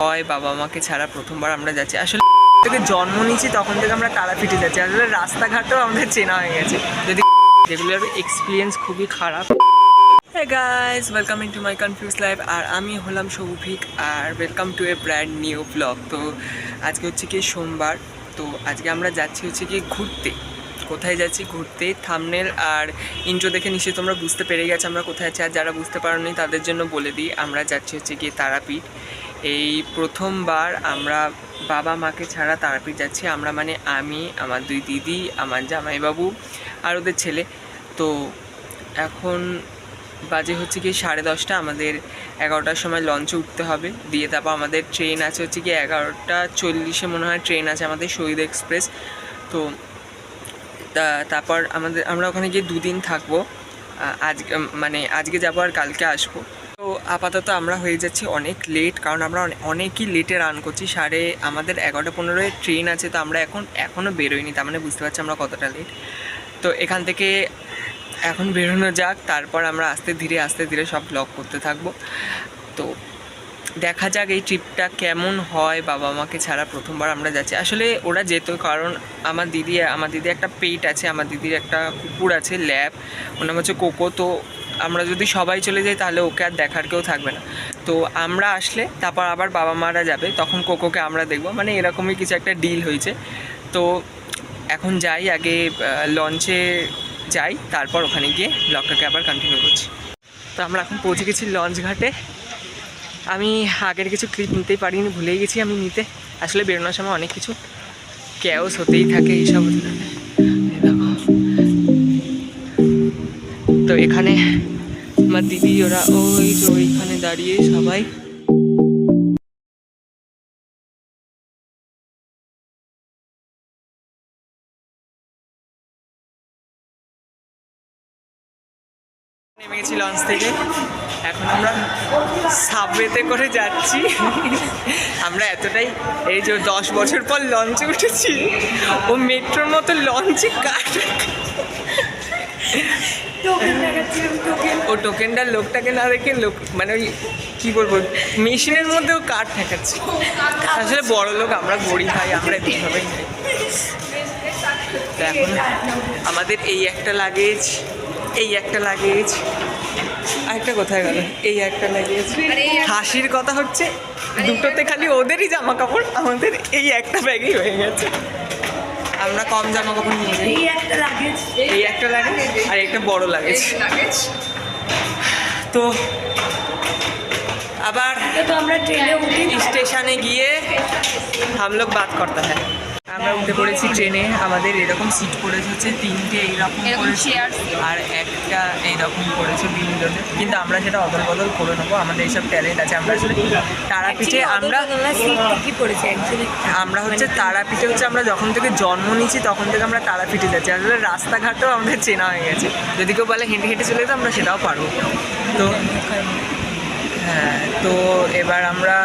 হয় বাবা মাকে ছাড়া প্রথমবার আমরা যাচ্ছি। আসলে থেকে জন্ম নিয়েছি তখন থেকে আমরা তারাপীঠে যাচ্ছি। আসলে রাস্তাঘাটও আমাদের চেনা হয়ে গেছে, যদি যেগুলোর এক্সপিরিয়েন্স খুবই খারাপ। Hey guys, welcome in to my confuse life. আর আমি হলাম সৌভিক, আর welcome to a brand new blog. তো আজকে হচ্ছে কি সোমবার, তো আজকে আমরা যাচ্ছি হচ্ছে কি ঘুরতে। কোথায় যাচ্ছি ঘুরতে, থাম্বনেল আর ইন্ট্রো দেখে নিশ্চয়ই তোমরা বুঝতে পেরে গেছো আমরা কোথায় আছি। আর যারা বুঝতে পারোনি তাদের জন্য বলে দিই, আমরা যাচ্ছি হচ্ছে গিয়ে তারাপীঠ। এই প্রথমবার আমরা বাবা মাকে ছাড়া তারাপীঠ যাচ্ছি আমরা, মানে আমি, আমার দুই দিদি, আমার জামাইবাবু আর ওদের ছেলে। তো এখন বাজে হচ্ছে কি 10:30। আমাদের 11টার সময় লঞ্চে উঠতে হবে, দিয়ে তারপর আমাদের ট্রেন আছে হচ্ছে কি 11:40 মনে হয় ট্রেন আছে আমাদের, শহীদ এক্সপ্রেস। তো তারপর আমরা ওখানে গিয়ে 2 দিন থাকবো। আজকে মানে আজকে যাবো আর কালকে আসবো। তো আপাতত আমরা হয়ে যাচ্ছি অনেক লেট, কারণ আমরা অনেকই লেটে রান করছি। আমাদের 11:15 ট্রেন আছে, তো আমরা এখনও বেরোইনি, তার মানে বুঝতে পারছি আমরা কতটা লেট। তো এখান থেকে এখন বেরোনো যাক, তারপর আমরা আস্তে ধীরে সব ব্লগ করতে থাকবো। তো দেখা যাক এই ট্রিপটা কেমন হয়। বাবা মাকে ছাড়া প্রথমবার আমরা যাচ্ছি। আসলে ওরা যেত, কারণ আমার দিদি একটা পেট আছে, আমার দিদির একটা কুকুর আছে ল্যাব, ওর নাম হচ্ছে কোকো। তো আমরা যদি সবাই চলে যাই তাহলে ওকে আর দেখার কেউ থাকবে না। তো আমরা আসলে তারপর আবার বাবা মারা যাবে, তখন কোকোকে আমরা দেখব, মানে এরকমই কিছু একটা ডিল হয়েছে। তো এখন যাই, আগে লঞ্চে যাই, তারপর ওখানে গিয়ে ব্লগটাকে আবার কন্টিনিউ করছি। তো আমরা এখন পৌঁছে গেছি লঞ্চ ঘাটে। আমি আগের কিছু ক্লিপ নিতেই পারিনি, ভুলেই গেছি আমি নিতে। আসলে বেরোনোর সময় অনেক কিছু ক্যাওস হতেই থাকে, এইসব হতে থাকে। দেখো, তো এখানে আমার দিদি ওরা ওইখানে দাঁড়িয়ে সবাই। নেমে গেছি লঞ্চ থেকে, এখন আমরা সাবওয়েতে করে যাচ্ছি। আমরা এতটাই, এই যে 10 বছর পর লঞ্চে উঠেছি, ও মেট্রোর মতো লঞ্চে কাট, ও টোকেনটার লোকটাকে না দেখে মানে ওই কী বলবো, মেশিনের মধ্যেও কাঠ ঠেকাচ্ছে। আসলে বড় লোক, আমরা গরিব ভাই, আমরা এইভাবেই খাই। তো এখন আমাদের এই একটা লাগেজ, আরেকটা কোথায় গেল, এই একটা লাগেজ। হাসির কথা হচ্ছে দুটোতে খালি ওদেরই জামা কাপড়, আমাদের এই একটা ব্যাগেই হয়ে গেছে। আমরা কম জামা কাপড় নিয়ে যাই, এই একটা লাগেজ আর একটা বড় লাগেজ। তো আবার तो আমরা ট্রেনে উঠি, স্টেশনে গিয়ে हम लोग बात करते हैं। আমরা উঠে পড়েছি ট্রেনে। আমাদের এরকম সিট পড়েছে হচ্ছে 3টে এইরকম করেছে, আর একটা এইরকম করেছে বিনোদনের, কিন্তু আমরা সেটা অদল বদল করে নেবো, আমাদের এইসব ট্যালেন্ট আছে। আমরা আসলে তারাপীঠে আমরা হচ্ছে তারাপীঠে হচ্ছে আমরা যখন থেকে জন্ম নিয়েছি তখন থেকে আমরা তারাপীঠে যাচ্ছি। আসলে রাস্তাঘাটও আমাদের চেনা হয়ে গেছে, যদি কেউ বলে হেঁটে হেঁটে চলে যেতে আমরা সেটাও পারবো। তো হ্যাঁ, তো এবার আমরা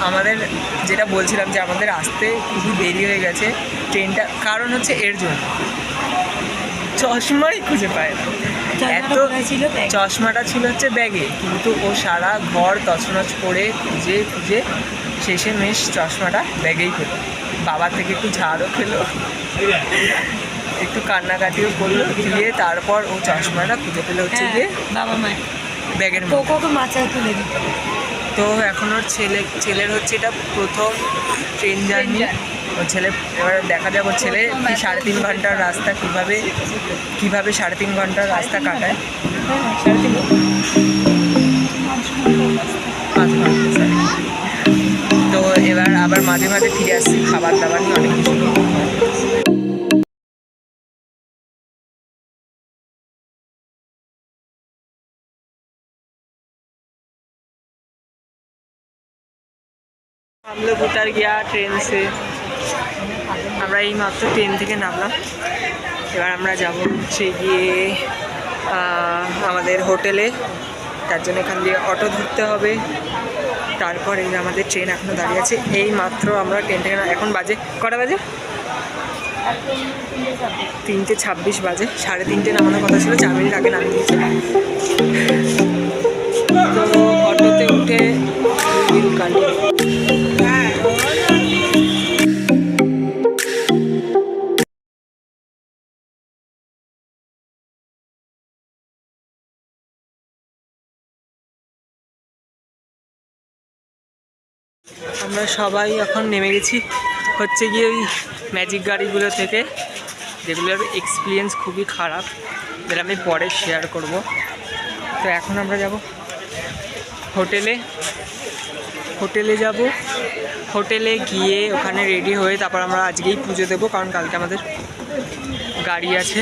আমাদের যেটা বলছিলাম যে আমাদের আসতে খুবই দেরি হয়ে গেছে ট্রেনটা, কারণ হচ্ছে এর জন্য চশমাই খুঁজে পায় না। এত চশমাটা ছিল হচ্ছে ব্যাগে, কিন্তু ও সারা ঘর তছনছ করে খুঁজে শেষে মেশ চশমাটা ব্যাগেই পেলো। বাবার থেকে একটু ঝাড়ও খেলো, একটু কান্নাকাটিও করলো, দিয়ে তারপর ও চশমাটা খুঁজে পেলো হচ্ছে গিয়ে বাবা মায়ের ব্যাগের কোকোকে মাথায় তুলে দিত। তো এখন ওর ছেলের হচ্ছে এটা প্রথম ট্রেন জার্নি। ওর ছেলে, এবার দেখা যাবে ওর ছেলে 3.5 ঘন্টার রাস্তা কীভাবে 3.5 ঘন্টার রাস্তা কাটায়। 5 ঘন্টা। তো এবার আবার মাঝে মাঝে ফিরে আসছি খাবার দাবার নিয়ে অনেক কিছু। हम लोग उतर गया ट्रेन से। আমরা এই মাত্র ট্রেন থেকে নামলাম। এবার আমরা যাব হচ্ছে গিয়ে আমাদের হোটেলে, তার জন্য এখান দিয়ে অটো ধরতে হবে। তারপরে আমাদের ট্রেন এখনও দাঁড়িয়ে আছে। এই মাত্র আমরা ট্রেন থেকে, এখন বাজে কটা বাজে? 3:26 বাজে। 3:30 নামানোর কথা ছিল, 4 মিনিট আগে নামিয়ে দিয়েছে। তো অটোতে উঠে কন্টিনিউ। আমরা সবাই এখন নেমে গেছি হচ্ছে গিয়ে ওই ম্যাজিক গাড়িগুলো থেকে, যেগুলোর এক্সপিরিয়েন্স খুবই খারাপ, যেটা আমি পরে শেয়ার করব। তো এখন আমরা যাব হোটেলে যাব। হোটেলে গিয়ে ওখানে রেডি হয়ে তারপর আমরা আজকেই পুজো দেবো, কারণ কালকে আমাদের গাড়ি আছে,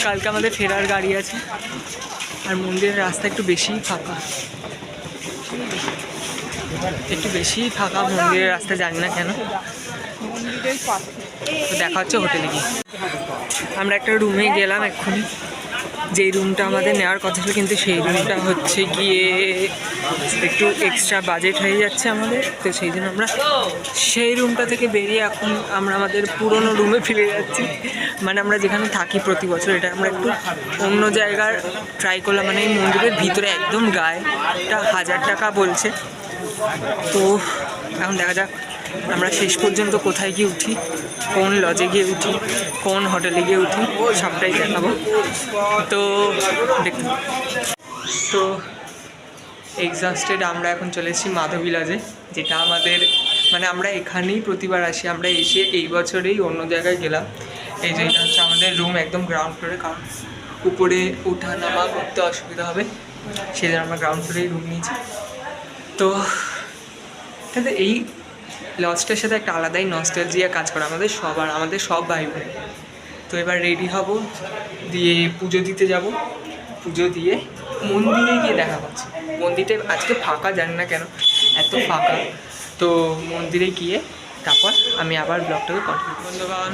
কালকে আমাদের ফেরার গাড়ি আছে। আর মন্দিরের রাস্তা একটু বেশিই ফাঁকা, মন্দিরের রাস্তা জানি না কেন। তো দেখা হচ্ছে হোটেলে গিয়ে। আমরা একটা রুমে গেলাম এক্ষুনি, যেই রুমটা আমাদের নেওয়ার কথা ছিল, কিন্তু সেই রুমটা হচ্ছে গিয়ে একটু এক্সট্রা বাজেট হয়ে যাচ্ছে আমাদের। তো সেই জন্য আমরা সেই রুমটা থেকে বেরিয়ে এখন আমরা আমাদের পুরনো রুমে ফিরে যাচ্ছি। মানে আমরা যেখানে থাকি প্রতি বছর, এটা আমরা একটু অন্য জায়গার ট্রাই করলাম। মানে এই মন্দিরের ভিতরে একদম গায়ে, এটা 1000 টাকা বলছে। তো এখন দেখা যাক আমরা শেষ পর্যন্ত কোথায় গিয়ে উঠি, কোন লজে গিয়ে উঠি, কোন হোটেলে গিয়ে উঠি, সবটাই দেখাবো। তো দেখতে, তো এক্সস্টেড আমরা এখন চলে এসেছি মাধবী লজে, যেটা আমাদের মানে আমরা এখানেই প্রতিবার আসি। আমরা এসে এই বছরেই অন্য জায়গায় গেলাম। এই যে এটা হচ্ছে আমাদের রুম, একদম গ্রাউন্ড ফ্লোরে, কারণ উপরে ওঠা নামা করতে অসুবিধা হবে, সেই জন্য আমরা গ্রাউন্ড ফ্লোরেই রুম নিয়েছি। তো এই লজটার সাথে একটা আলাদাই নস্টালজিয়া কাজ করে আমাদের সব ভাই বোন। তো এবার রেডি হব, দিয়ে পুজো দিতে যাব। পুজো দিয়ে মন্দিরে গিয়ে দেখা পাচ্ছি। মন্দিরটা আজকে ফাঁকা, জানি না কেন এত ফাঁকা। তো মন্দিরে গিয়ে তারপর আমি আবার ব্লগটাকে কন্টিনিউ। বন্ধুগণ,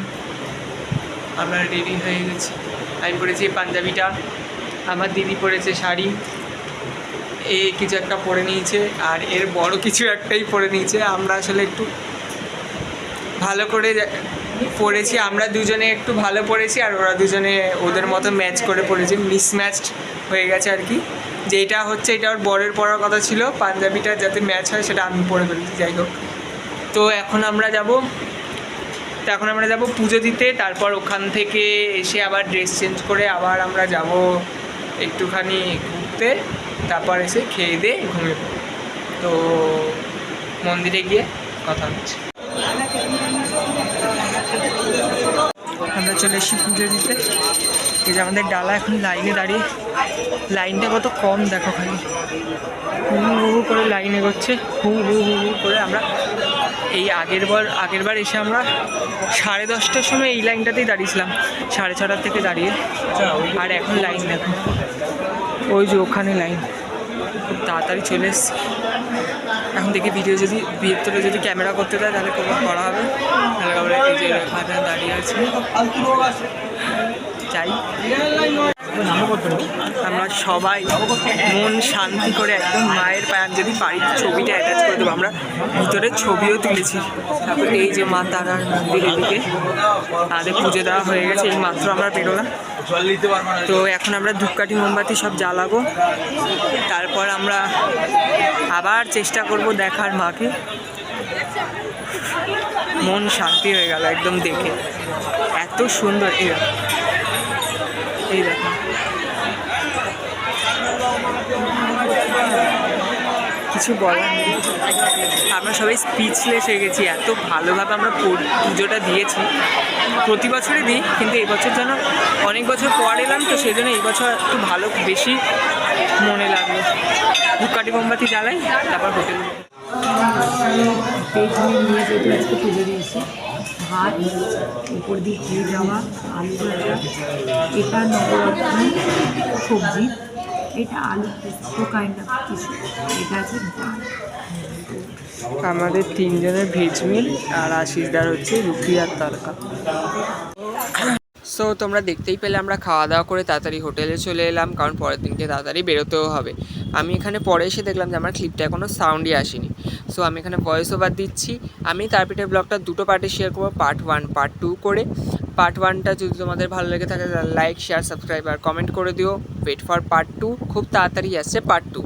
আমরা রেডি হয়ে গেছি। আমি পরেছি পাঞ্জাবিটা, আমার দিদি পরেছে শাড়ি, এ কিছু একটা পরে নিয়েছে, আর এর বড় কিছু একটাই পরে নিয়েছে। আমরা আসলে একটু ভালো করে পরেছি, আমরা দুজনে একটু ভালো পরেছি, আর ওরা দুজনে ওদের মতো ম্যাচ করে পরেছে, মিসম্যাচড হয়ে গেছে আর কি। যেটা হচ্ছে এটা ওর বরের পরার কথা ছিল, পাঞ্জাবিটা যাতে ম্যাচ হয় সেটা আমি পরে ফেলেছি। যাই হোক, তো এখন আমরা যাব পুজো দিতে। তারপর ওখান থেকে এসে আবার ড্রেস চেঞ্জ করে আবার আমরা যাব একটুখানি ঘুরতে, তারপর এসে খেয়ে দিয়ে ঘুমিয়ে পড়ব। তো মন্দিরে গিয়ে কথা হচ্ছে। আমরা চলে এসেছি পুজো দিতে। এই যে আমাদের ডালা এখন লাইনে দাঁড়িয়ে, লাইনটা কত কম দেখো, খালি হু হু করে লাইন এগোচ্ছে, হু হু হু হু করে। আমরা এই আগেরবার এসে আমরা 10:30টার সময় এই লাইনটাতেই দাঁড়িয়েছিলাম, 6:30 থেকে দাঁড়িয়ে। আর এখন লাইন দেখো, ওই যে ওখানে লাইন, খুব তাড়াতাড়ি চলে এসছে। এখন দেখি ভিতরে যদি ক্যামেরা করতে দেয় তাহলে করা হবে, তাহলে আমরা এই যে এখানে দাঁড়িয়ে আছি। চাই আমরা সবাই মন শান্তি করে একদম মায়ের পায়ে, যদি পারি ছবিটা অ্যাটাচ করে দেবো। আমরা ভিতরে ছবিও তুলেছি। তারপর এই যে মা তারার মন্দির, এদিকে আমাদের পুজো দেওয়া হয়ে গেছে, এই মাত্র আমরা বেরোলাম। তো এখন আমরা ধূপকাঠি মোমবাতি সব জ্বালাবো, তারপর আমরা আবার চেষ্টা করব দেখার মাকে। মন শান্তি হয়ে গেল একদম দেখে, এত সুন্দর। এই দেখো, কিছু বলার নেই, আমরা সবাই স্পিচলেস হয়ে গেছি। এত ভালোভাবে আমরা পুজোটা দিয়েছি, প্রতি বছরই দিই, কিন্তু এই বছর যেন অনেক বছর পর এলাম, তো সেই জন্য এই বছর একটু ভালো বেশি মনে লাগলো। ধূপকাঠি মোমবাতি জ্বালাই, তারপর হোটেলে নিয়ে যেহেতু আজকে পুজো দিয়েছি, ভাত, উপর দিয়ে খেয়ে যাওয়া, আলু ভাজা, এটা নবরত্ন সবজি, এটা আলু পোস্ত কাইন্ড অফ কিছু, এটা আছে ডাল। আমাদের 3 জনের ভেজ মিল, আর আশিসদার হচ্ছে রুটি আর তরকা। সো তোমরা দেখতেই পেলে আমরা খাওয়া দাওয়া করে তাড়াতাড়ি হোটেলে চলে এলাম, কারণ পরের দিনকে তাড়াতাড়ি বেরোতেও হবে। আমি এখানে পরে এসে দেখলাম যে আমার ক্লিপটা এখনও সাউন্ডই আসেনি। সো আমি এখানে ভয়েস ওভার দিচ্ছি। আমি তারপিঠে ব্লগটা 2টো পার্টে শেয়ার করবো, পার্ট 1 পার্ট 2 করে। পার্ট 1টা যদি তোমাদের ভালো লেগে থাকে তাহলে লাইক, শেয়ার, সাবস্ক্রাইব আর কমেন্ট করে দিও। ওয়েট ফর পার্ট 2, খুব তাড়াতাড়ি আসছে পার্ট 2।